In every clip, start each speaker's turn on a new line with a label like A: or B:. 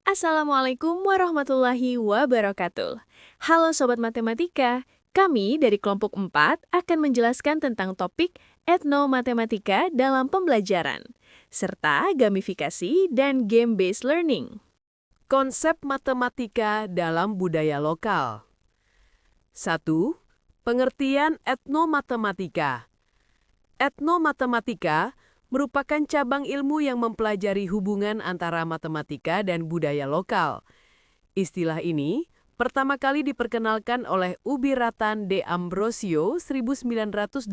A: Assalamualaikum warahmatullahi wabarakatuh. Halo Sobat Matematika, kami dari kelompok 4 akan menjelaskan tentang topik etnomatematika dalam pembelajaran, serta gamifikasi dan game-based learning.
B: Konsep matematika dalam budaya lokal. 1. Pengertian etnomatematika. Etnomatematika merupakan cabang ilmu yang mempelajari hubungan antara matematika dan budaya lokal. Istilah ini pertama kali diperkenalkan oleh Ubiratan de Ambrosio 1985,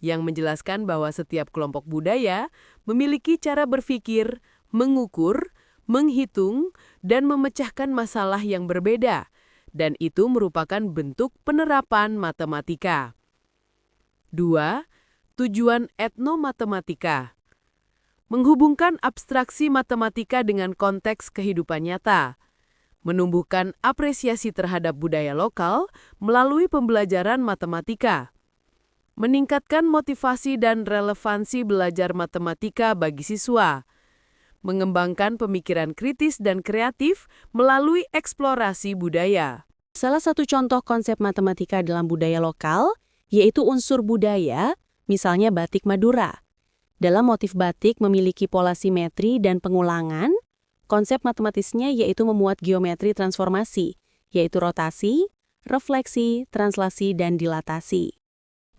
B: yang menjelaskan bahwa setiap kelompok budaya memiliki cara berpikir, mengukur, menghitung, dan memecahkan masalah yang berbeda, dan itu merupakan bentuk penerapan matematika. 2. Tujuan etnomatematika. Menghubungkan abstraksi matematika dengan konteks kehidupan nyata. Menumbuhkan apresiasi terhadap budaya lokal melalui pembelajaran matematika. Meningkatkan motivasi dan relevansi belajar matematika bagi siswa. Mengembangkan pemikiran kritis dan kreatif melalui eksplorasi budaya.
C: Salah satu contoh konsep matematika dalam budaya lokal yaitu unsur budaya, misalnya batik Madura. Dalam motif batik memiliki pola simetri dan pengulangan, konsep matematisnya yaitu memuat geometri transformasi, yaitu rotasi, refleksi, translasi, dan dilatasi.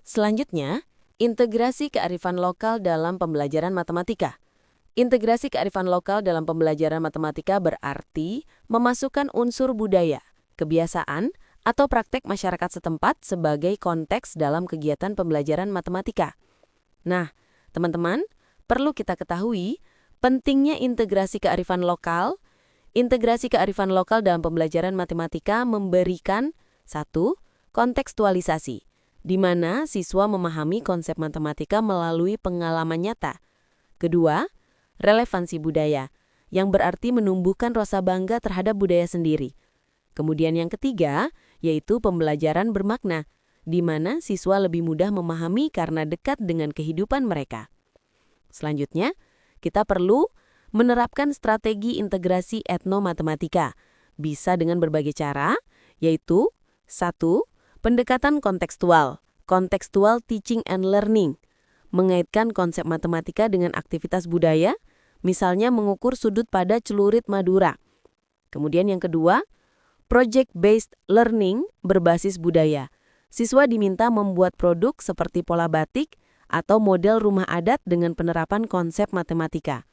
D: Selanjutnya, integrasi kearifan lokal dalam pembelajaran matematika. Integrasi kearifan lokal dalam pembelajaran matematika berarti memasukkan unsur budaya, kebiasaan, atau praktek masyarakat setempat sebagai konteks dalam kegiatan pembelajaran matematika. Nah, teman-teman, perlu kita ketahui pentingnya integrasi kearifan lokal. Integrasi kearifan lokal dalam pembelajaran matematika memberikan 1. Kontekstualisasi, di mana siswa memahami konsep matematika melalui pengalaman nyata. 2. Relevansi budaya, yang berarti menumbuhkan rasa bangga terhadap budaya sendiri. Kemudian yang ketiga, yaitu pembelajaran bermakna, di mana siswa lebih mudah memahami karena dekat dengan kehidupan mereka. Selanjutnya, kita perlu menerapkan strategi integrasi etnomatematika, bisa dengan berbagai cara, yaitu 1. Pendekatan kontekstual, contextual teaching and learning, mengaitkan konsep matematika dengan aktivitas budaya, misalnya mengukur sudut pada celurit Madura. Kemudian yang kedua, project-based learning berbasis budaya. Siswa diminta membuat produk seperti pola batik atau model rumah adat dengan penerapan konsep matematika.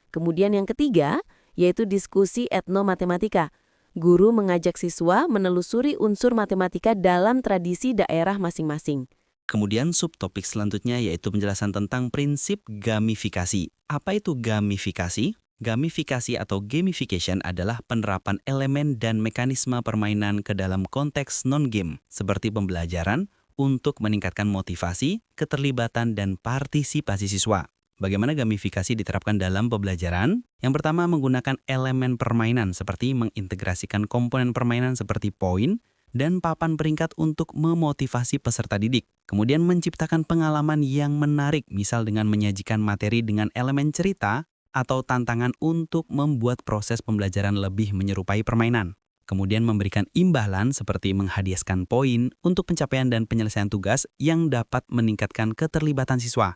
D: Kemudian yang ketiga, yaitu diskusi etnomatematika. Guru mengajak siswa menelusuri unsur matematika dalam tradisi daerah masing-masing.
E: Kemudian subtopik selanjutnya yaitu penjelasan tentang prinsip gamifikasi. Apa itu gamifikasi? Gamifikasi atau gamification adalah penerapan elemen dan mekanisme permainan ke dalam konteks non-game, seperti pembelajaran untuk meningkatkan motivasi, keterlibatan, dan partisipasi siswa. Bagaimana gamifikasi diterapkan dalam pembelajaran? Yang pertama, menggunakan elemen permainan seperti mengintegrasikan komponen permainan seperti poin dan papan peringkat untuk memotivasi peserta didik. Kemudian menciptakan pengalaman yang menarik, misal dengan menyajikan materi dengan elemen cerita atau tantangan untuk membuat proses pembelajaran lebih menyerupai permainan. Kemudian memberikan imbalan seperti menghadiahkan poin untuk pencapaian dan penyelesaian tugas yang dapat meningkatkan keterlibatan siswa.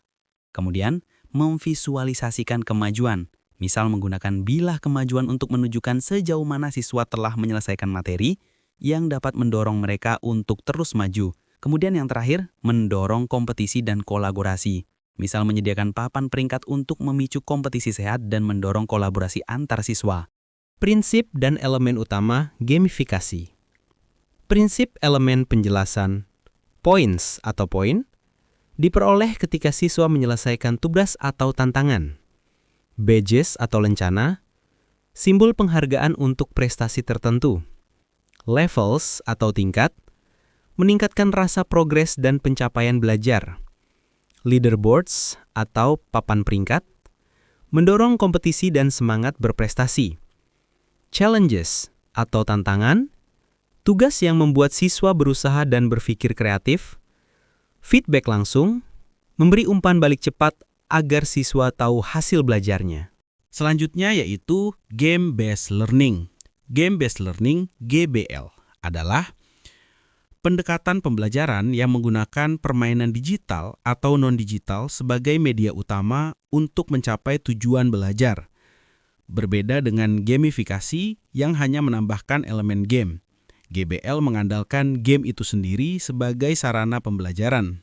E: Kemudian memvisualisasikan kemajuan, misal menggunakan bilah kemajuan untuk menunjukkan sejauh mana siswa telah menyelesaikan materi yang dapat mendorong mereka untuk terus maju. Kemudian yang terakhir, mendorong kompetisi dan kolaborasi. Misal menyediakan papan peringkat untuk memicu kompetisi sehat dan mendorong kolaborasi antar siswa.
F: Prinsip dan elemen utama gamifikasi. Prinsip elemen penjelasan points atau poin diperoleh ketika siswa menyelesaikan tugas atau tantangan. Badges atau lencana, simbol penghargaan untuk prestasi tertentu. Levels atau tingkat, meningkatkan rasa progres dan pencapaian belajar. Leaderboards atau papan peringkat, mendorong kompetisi dan semangat berprestasi. Challenges atau tantangan, tugas yang membuat siswa berusaha dan berpikir kreatif. Feedback langsung, memberi umpan balik cepat agar siswa tahu hasil belajarnya. Selanjutnya yaitu Game-Based Learning. Game-Based Learning, GBL, adalah pendekatan pembelajaran yang menggunakan permainan digital atau non-digital sebagai media utama untuk mencapai tujuan belajar. Berbeda dengan gamifikasi yang hanya menambahkan elemen game. GBL mengandalkan game itu sendiri sebagai sarana pembelajaran.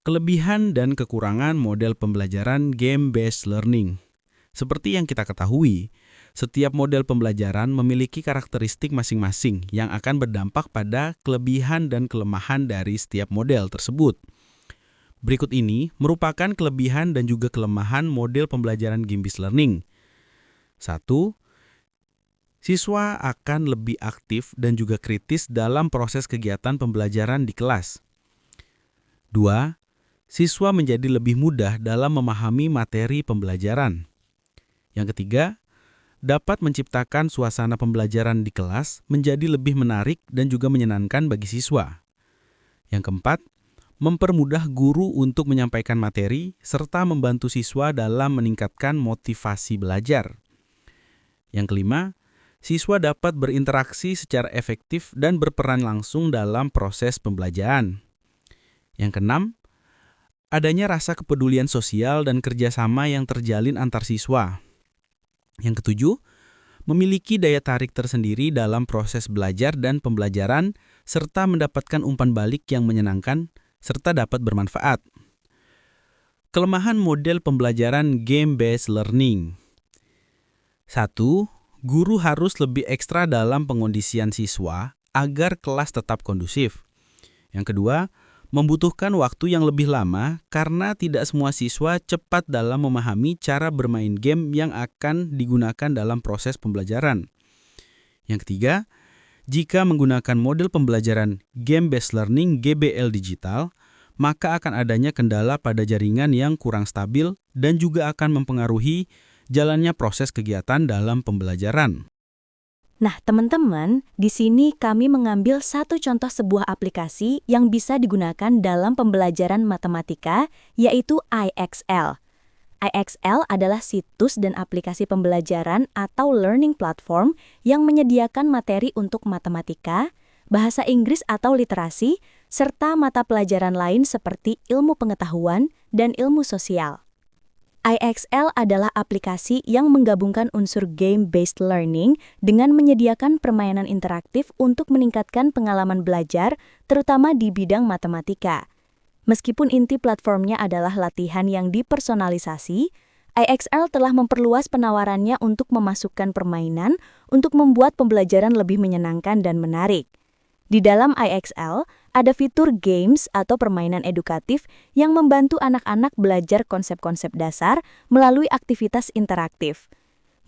F: Kelebihan dan kekurangan model pembelajaran game-based learning. Seperti yang kita ketahui, setiap model pembelajaran memiliki karakteristik masing-masing yang akan berdampak pada kelebihan dan kelemahan dari setiap model tersebut. Berikut ini merupakan kelebihan dan juga kelemahan model pembelajaran game-based learning. 1. Siswa akan lebih aktif dan juga kritis dalam proses kegiatan pembelajaran di kelas. 2. Siswa menjadi lebih mudah dalam memahami materi pembelajaran. Yang ketiga, dapat menciptakan suasana pembelajaran di kelas menjadi lebih menarik dan juga menyenangkan bagi siswa. Yang keempat, mempermudah guru untuk menyampaikan materi serta membantu siswa dalam meningkatkan motivasi belajar. Yang kelima, siswa dapat berinteraksi secara efektif dan berperan langsung dalam proses pembelajaran. Yang keenam, adanya rasa kepedulian sosial dan kerjasama yang terjalin antar siswa. Yang ketujuh, memiliki daya tarik tersendiri dalam proses belajar dan pembelajaran, serta mendapatkan umpan balik yang menyenangkan, serta dapat bermanfaat. Kelemahan model pembelajaran game-based learning. 1. Guru harus lebih ekstra dalam pengondisian siswa agar kelas tetap kondusif. Yang kedua, membutuhkan waktu yang lebih lama karena tidak semua siswa cepat dalam memahami cara bermain game yang akan digunakan dalam proses pembelajaran. Yang ketiga, jika menggunakan model pembelajaran Game-Based Learning GBL digital, maka akan adanya kendala pada jaringan yang kurang stabil dan juga akan mempengaruhi jalannya proses kegiatan dalam pembelajaran.
G: Nah, teman-teman, di sini kami mengambil satu contoh sebuah aplikasi yang bisa digunakan dalam pembelajaran matematika, yaitu IXL. IXL adalah situs dan aplikasi pembelajaran atau learning platform yang menyediakan materi untuk matematika, bahasa Inggris atau literasi, serta mata pelajaran lain seperti ilmu pengetahuan dan ilmu sosial. IXL adalah aplikasi yang menggabungkan unsur game-based learning dengan menyediakan permainan interaktif untuk meningkatkan pengalaman belajar, terutama di bidang matematika. Meskipun inti platformnya adalah latihan yang dipersonalisasi, IXL telah memperluas penawarannya untuk memasukkan permainan untuk membuat pembelajaran lebih menyenangkan dan menarik. Di dalam IXL, ada fitur games atau permainan edukatif yang membantu anak-anak belajar konsep-konsep dasar melalui aktivitas interaktif.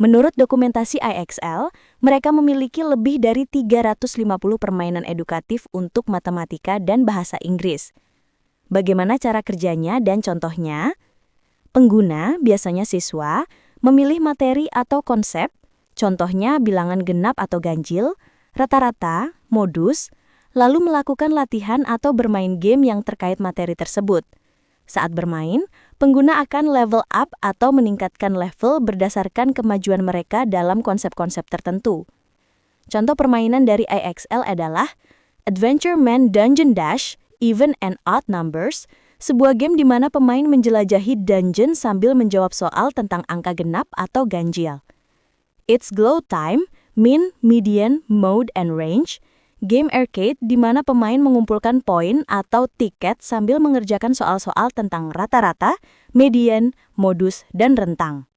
G: Menurut dokumentasi IXL, mereka memiliki lebih dari 350 permainan edukatif untuk matematika dan bahasa Inggris. Bagaimana cara kerjanya dan contohnya? Pengguna, biasanya siswa, memilih materi atau konsep, contohnya bilangan genap atau ganjil, rata-rata, modus, lalu melakukan latihan atau bermain game yang terkait materi tersebut. Saat bermain, pengguna akan level up atau meningkatkan level berdasarkan kemajuan mereka dalam konsep-konsep tertentu. Contoh permainan dari IXL adalah Adventure Man Dungeon Dash, Even and Odd Numbers, sebuah game di mana pemain menjelajahi dungeon sambil menjawab soal tentang angka genap atau ganjil. It's Glow Time, Min, Median, Mode, and Range, game arcade di mana pemain mengumpulkan poin atau tiket sambil mengerjakan soal-soal tentang rata-rata, median, modus, dan rentang.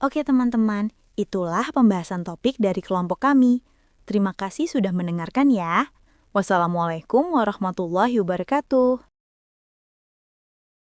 G: Oke teman-teman, itulah pembahasan topik dari kelompok kami. Terima kasih sudah mendengarkan ya. Wassalamualaikum warahmatullahi wabarakatuh.